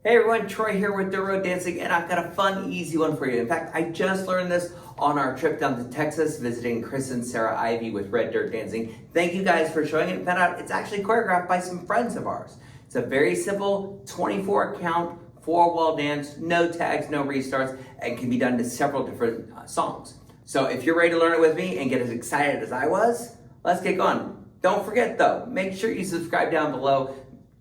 Hey everyone, Troy here with Dirt Road Dancing, and I've got a fun, easy one for you. In fact, I just learned this on our trip down to Texas, visiting Chris and Sarah Ivy with Red Dirt Dancing. Thank you guys for showing it and found out it's actually choreographed by some friends of ours. It's a very simple 24 count, 4-wall dance, no tags, no restarts, and can be done to several different songs. So if you're ready to learn it with me and get as excited as I was, let's get going. Don't forget though, make sure you subscribe down below.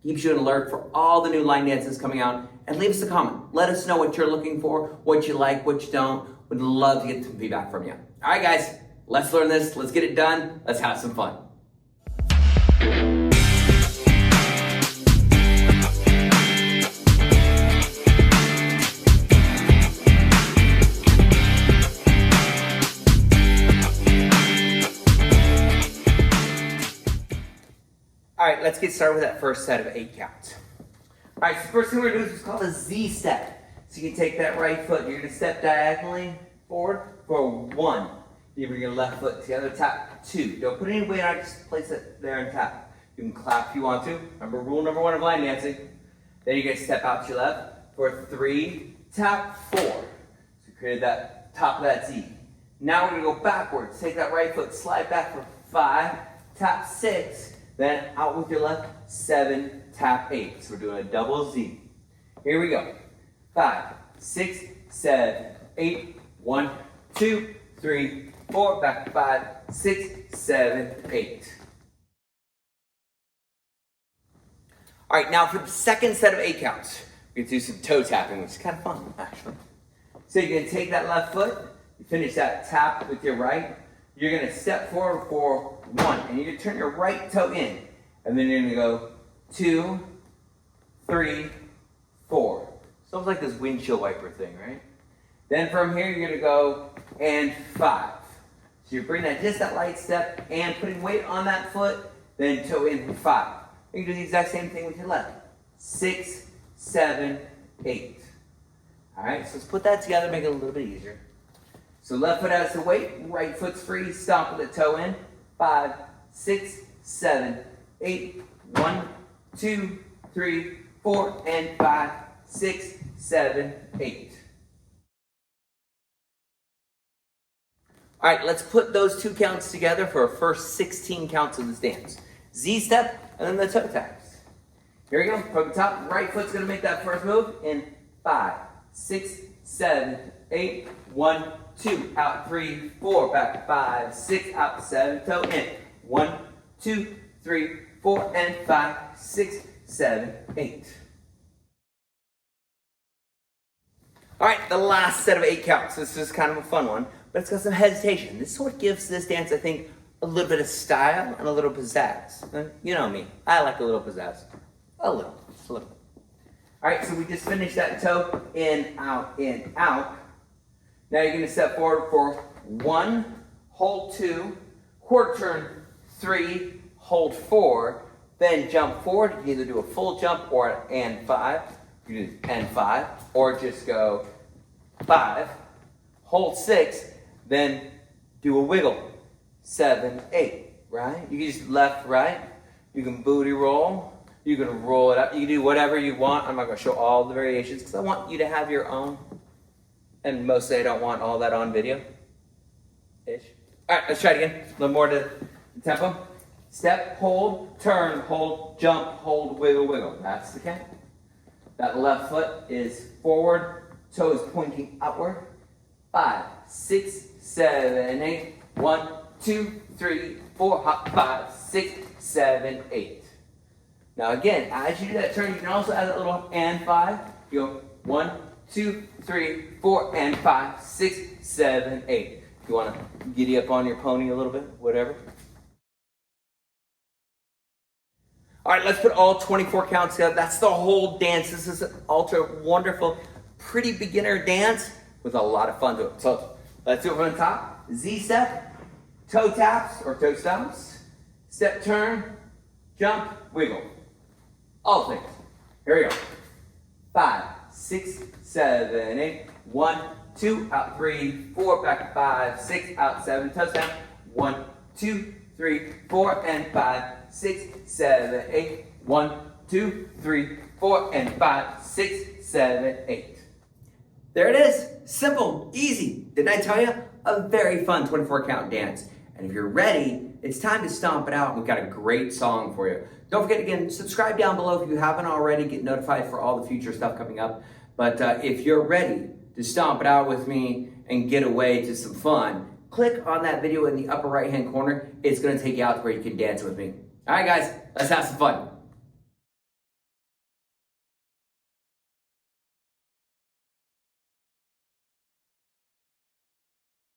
Keeps you an alert for all the new line dances coming out, and leave us a comment. Let us know what you're looking for, what you like, what you don't. We'd love to get some feedback from you. All right, guys, let's learn this. Let's get it done. Let's have some fun. All right, let's get started with that first set of 8 counts. All right, so the first thing we're gonna do is what's called a Z step. So you can take that right foot, you're gonna step diagonally forward for 1. You bring your left foot together, tap 2. Don't put any weight on it, just place it there and tap. You can clap if you want to. Remember rule number 1 of line dancing. Then you're gonna step out to your left for 3, tap 4. So you created that top of that Z. Now we're gonna go backwards. Take that right foot, slide back for 5, tap 6. Then out with your left, 7, tap 8. So we're doing a double Z. Here we go. 5, 6, 7, 8. 1, 2, 3, 4. Back 5, 6, 7, 8. All right, now for the second set of 8 counts, we're gonna do some toe tapping, which is kind of fun, actually. So you're gonna take that left foot, you finish that tap with your right. You're gonna step forward for 1, and you're gonna turn your right toe in. And then you're gonna go 2, 3, 4. Sounds like this windshield wiper thing, right? Then from here, you're gonna go and 5. So you're bringing that, just that light step and putting weight on that foot, then toe in for 5. You can do the exact same thing with your left. 6, 7, 8. All right, so let's put that together, make it a little bit easier. So left foot has the weight, right foot's free, stomp with the toe in. 5, 6, 7, 8. 1, 2, 3, 4, and 5, 6, 7, 8. All right, let's put those 2 counts together for our first 16 counts of this dance. Z step, and then the toe taps. Here we go, from the top, right foot's gonna make that first move in 5, 6, 7, 8. 1, 2, out 3, 4, back 5, 6, out 7, toe in. 1, 2, 3, 4, and 5, 6, 7, 8. All right, the last set of 8 counts. This is kind of a fun one, but it's got some hesitation. This is what gives this dance, I think, a little bit of style and a little pizzazz. You know me, I like a little pizzazz. A little, just a little. All right, so we just finished that toe in, out, in, out. Now you're gonna step forward for 1, hold 2, quarter turn 3, hold 4, then jump forward. You can either do a full jump or an and 5. You can do and 5, or just go 5, hold 6, then do a wiggle. 7, 8, right? You can just left, right. You can booty roll. You can roll it up. You can do whatever you want. I'm not gonna show all the variations because I want you to have your own. And mostly I don't want all that on video-ish. All right, let's try it again. A little more to the tempo. Step, hold, turn, hold, jump, hold, wiggle, wiggle. That's the count. That left foot is forward, toes pointing upward. 5, 6, 7, 8. 1, 2, 3, 4, hop, 5, 6, 7, 8. Now again, as you do that turn, you can also add that little and 5. You go 1, 2, 3, 4, and 5, 6, 7, 8. If you want to giddy up on your pony a little bit, whatever. All right, let's put all 24 counts together. That's the whole dance. This is an ultra wonderful, pretty beginner dance with a lot of fun to it. So let's do it from the top. Z step, toe taps or toe stomps, step turn, jump, wiggle. All things. Here we go. 5, 6, 7, 8. 1, 2, out 3, 4, back 5, 6, out 7, touchdown. 1, 2, 3, 4, and 5, 6, 7, 8. 1, 2, 3, 4, and 5, 6, 7, 8. There it is. Simple, easy. Didn't I tell you? A very fun 24 count dance. And if you're ready, it's time to stomp it out. We've got a great song for you. Don't forget, again, subscribe down below if you haven't already. Get notified for all the future stuff coming up. But if you're ready to stomp it out with me and get away to some fun, click on that video in the upper right-hand corner. It's going to take you out to where you can dance with me. All right, guys, let's have some fun.